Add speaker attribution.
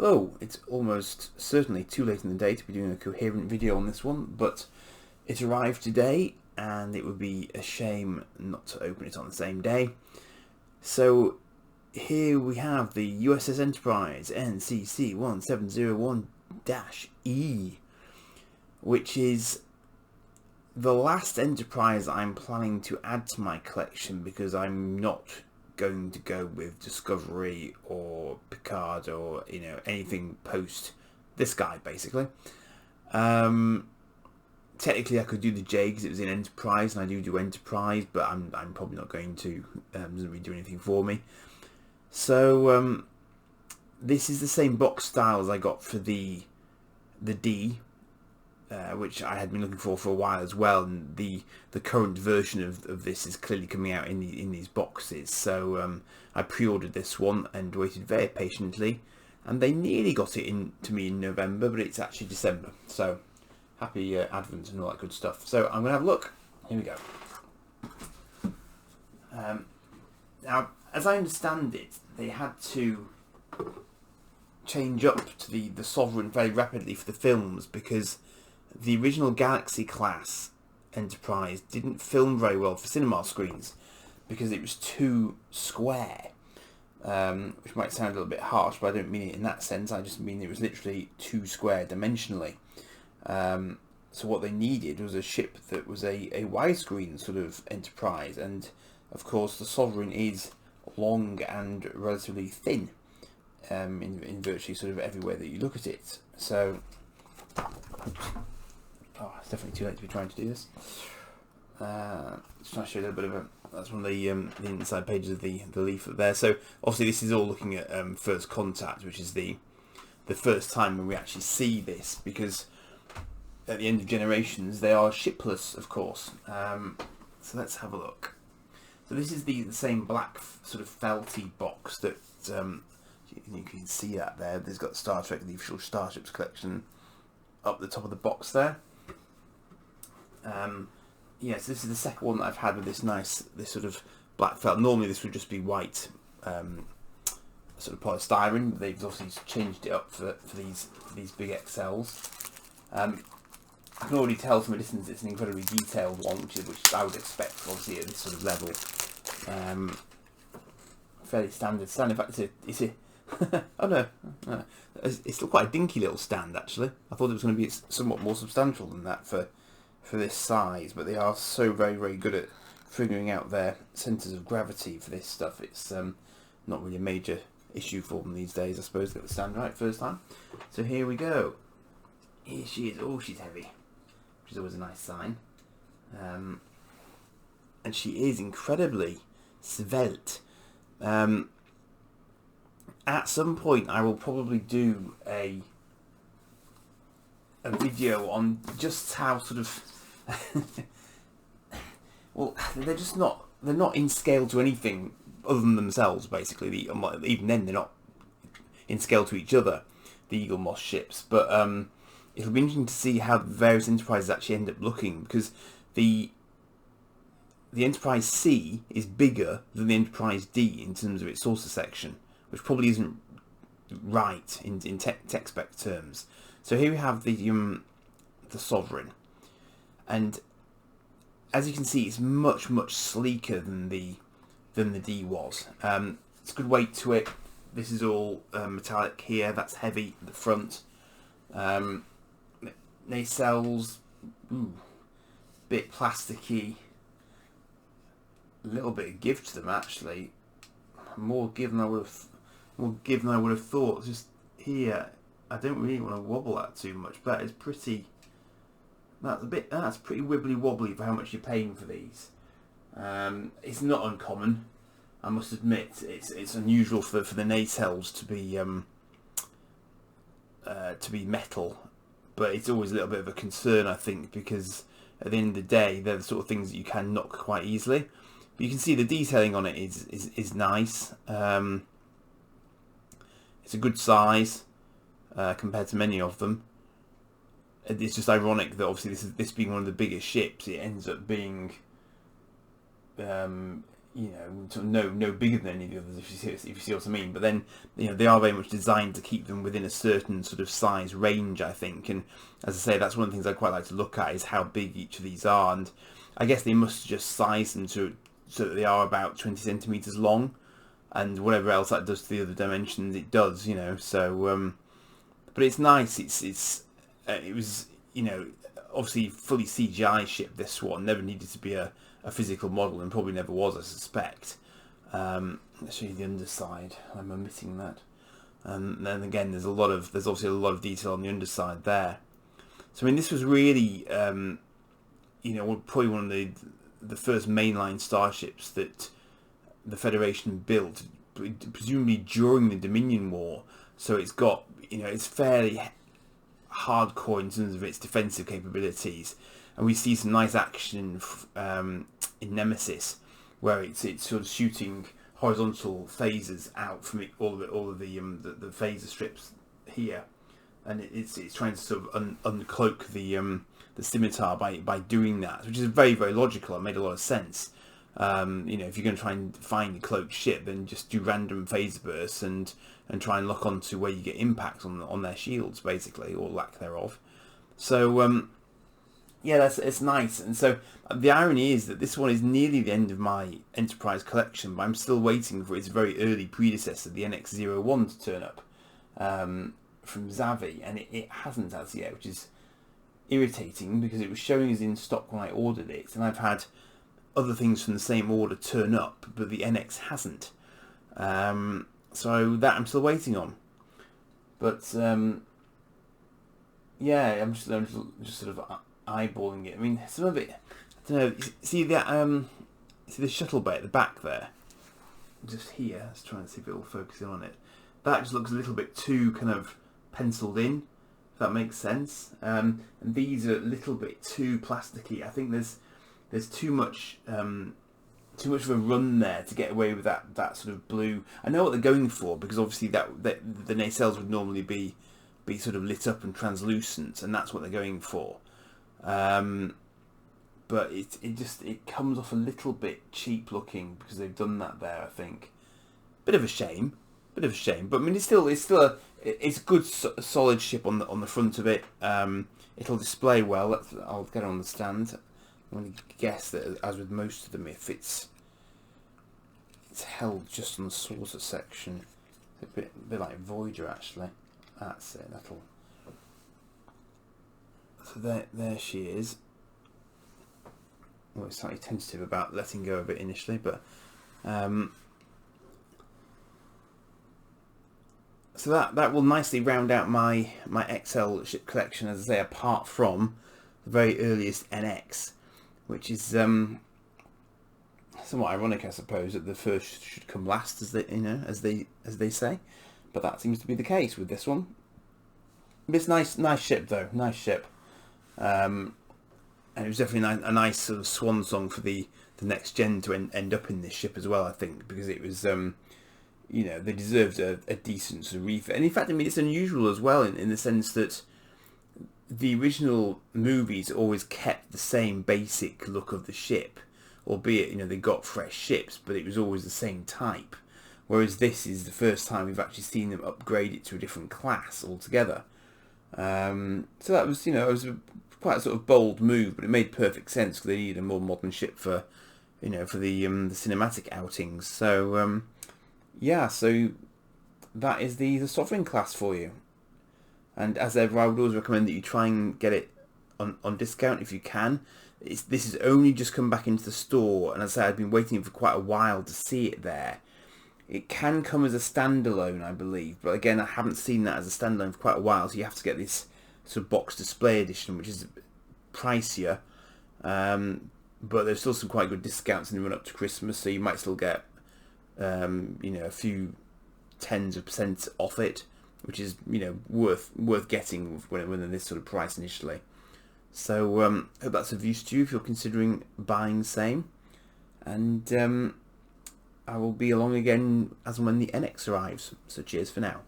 Speaker 1: Hello, it's almost certainly too late in the day to be doing a coherent video on this one, but it arrived today and it would be a shame not to open it on the same day. So here we have the U.S.S. Enterprise NCC-1701-E, which is the last Enterprise I'm planning to add to my collection because I'm not going to go with Discovery or Picard or anything post this guy basically. Technically I could do the J because it was in Enterprise and I do Enterprise, but I'm probably not going to. Doesn't really do anything for me. So this is the same box style as I got for the D, which I had been looking for a while as well, and the current version of this is clearly coming out in these boxes. So I pre-ordered this one and waited very patiently, and they nearly got it in to me in November, but it's actually December. So happy Advent and all that good stuff. So I'm gonna have a look. Here we go. Now, as I understand it, they had to change up to the Sovereign very rapidly for the films because the original Galaxy class Enterprise didn't film very well for cinema screens because it was too square, which might sound a little bit harsh, but I don't mean it in that sense. I just mean it was literally too square dimensionally. So what they needed was a ship that was a widescreen sort of Enterprise, and of course the Sovereign is long and relatively thin in virtually sort of everywhere that you look at it. So it's definitely too late to be trying to do this. Just trying to show you a little bit of that's one of the inside pages of the leaflet there. So obviously this is all looking at First Contact, which is the first time when we actually see this, because at the end of Generations they are shipless, of course. So let's have a look. So this is the same black sort of felty box that you can see that there. There's got Star Trek, the official Starships collection, up the top of the box there. Yes, this is the second one that I've had with this sort of black felt. Normally this would just be white sort of polystyrene, but they've obviously changed it up for these big XLs. I can already tell from a distance it's an incredibly detailed one, which I would expect obviously at this sort of level. Fairly standard stand. In fact, it's a oh no, it's still quite a dinky little stand actually. I thought it was going to be somewhat more substantial than that for this size, but they are so very good at figuring out their centres of gravity for this stuff. It's not really a major issue for them these days, I suppose. Get the stand right first time. So here we go. Here she is. Oh, she's heavy, which is always a nice sign. And she is incredibly svelte. At some point I will probably do a video on just how sort of well, they're not in scale to anything other than themselves basically. Even then they're not in scale to each other, the Eaglemoss ships, but it'll be interesting to see how the various Enterprises actually end up looking, because the Enterprise C is bigger than the Enterprise D in terms of its saucer section, which probably isn't right in tech spec terms. So here we have the Sovereign, and as you can see, it's much sleeker than the D was. It's a good weight to it. This is all metallic here. That's heavy at the front. Nacelles, bit plasticky. A little bit of give to them actually. More give than I would have thought. Just here, I don't really want to wobble that too much, but it's pretty. That's pretty wibbly wobbly for how much you're paying for these. It's not uncommon, I must admit. It's unusual for the nacelles to be metal, but it's always a little bit of a concern, I think, because at the end of the day they're the sort of things that you can knock quite easily. But you can see the detailing on it is nice. It's a good size compared to many of them. It's just ironic that obviously this being one of the biggest ships, it ends up being you know, sort of no bigger than any of the others, if you see what I mean. But then, you know, they are very much designed to keep them within a certain sort of size range, I think. And as I say, that's one of the things I quite like to look at, is how big each of these are. And I guess they must just size them so that they are about 20 centimeters long, and whatever else that does to the other dimensions, it does, you know. So, but it's nice. It was, you know, obviously fully CGI ship. This one never needed to be a physical model, and probably never was, I suspect. Let's show you the underside. I'm omitting that. And then again, there's obviously a lot of detail on the underside there. So I mean, this was really, you know, probably one of the first mainline starships that the Federation built, presumably during the Dominion War. So it's got, you know, it's fairly hardcore in terms of its defensive capabilities, and we see some nice action in Nemesis, where it's sort of shooting horizontal phasers out from all of the phaser strips here, and it's trying to sort of uncloak the scimitar by doing that, which is very, very logical. It made a lot of sense. You know, if you're going to try and find a cloaked ship, then just do random phaser bursts and try and lock onto where you get impacts on their shields, basically, or lack thereof. So yeah, it's nice. And so the irony is that this one is nearly the end of my Enterprise collection, but I'm still waiting for its very early predecessor, the NX-01, to turn up from Xavi, and it hasn't as yet, which is irritating, because it was showing us in stock when I ordered it, and I've had other things from the same order turn up, but the NX hasn't. So that I'm still waiting on. But yeah, I'm just sort of eyeballing it. I mean, some of it, I don't know. See that? See the shuttle bay at the back there, just here. Let's try and see if it will focus in on it. That just looks a little bit too kind of penciled in, if that makes sense. And these are a little bit too plasticky. I think there's too much of a run there to get away with that sort of blue. I know what they're going for, because obviously that the nacelles would normally be sort of lit up and translucent, and that's what they're going for. But it comes off a little bit cheap looking, because they've done that there, I think. Bit of a shame. But I mean, it's a good solid ship on the front of it. It'll display well. I'll get it on the stand. I'm going to guess that, as with most of them, if it's held just on the saucer section, it's a bit like Voyager, actually. That's it. So there she is. Well, it's slightly tentative about letting go of it initially, but so that will nicely round out my XL ship collection, as I say, apart from the very earliest NX, which is somewhat ironic, I suppose, that the first should come last, as they say. But that seems to be the case with this one. It's nice ship though, nice ship. And it was definitely a nice sort of swan song for the next gen to end up in this ship as well, I think, because it was, you know, they deserved a decent sort of refit. And in fact, I mean, it's unusual as well in the sense that the original movies always kept the same basic look of the ship, albeit, you know, they got fresh ships, but it was always the same type. Whereas this is the first time we've actually seen them upgrade it to a different class altogether. So that was, you know, it was quite a sort of bold move, but it made perfect sense, because they needed a more modern ship for, you know, for the cinematic outings. So yeah, so that is the Sovereign class for you. And as ever, I would always recommend that you try and get it on discount if you can. This has only just come back into the store, and as I say, I've been waiting for quite a while to see it there. It can come as a standalone, I believe, but again, I haven't seen that as a standalone for quite a while, so you have to get this sort of box display edition, which is pricier, but there's still some quite good discounts in the run up to Christmas, so you might still get you know, a few tens of % off it, which is, you know, worth getting when they're this sort of price initially. So hope that's of use to you if you're considering buying the same, and I will be along again as and when the NX arrives. So cheers for now.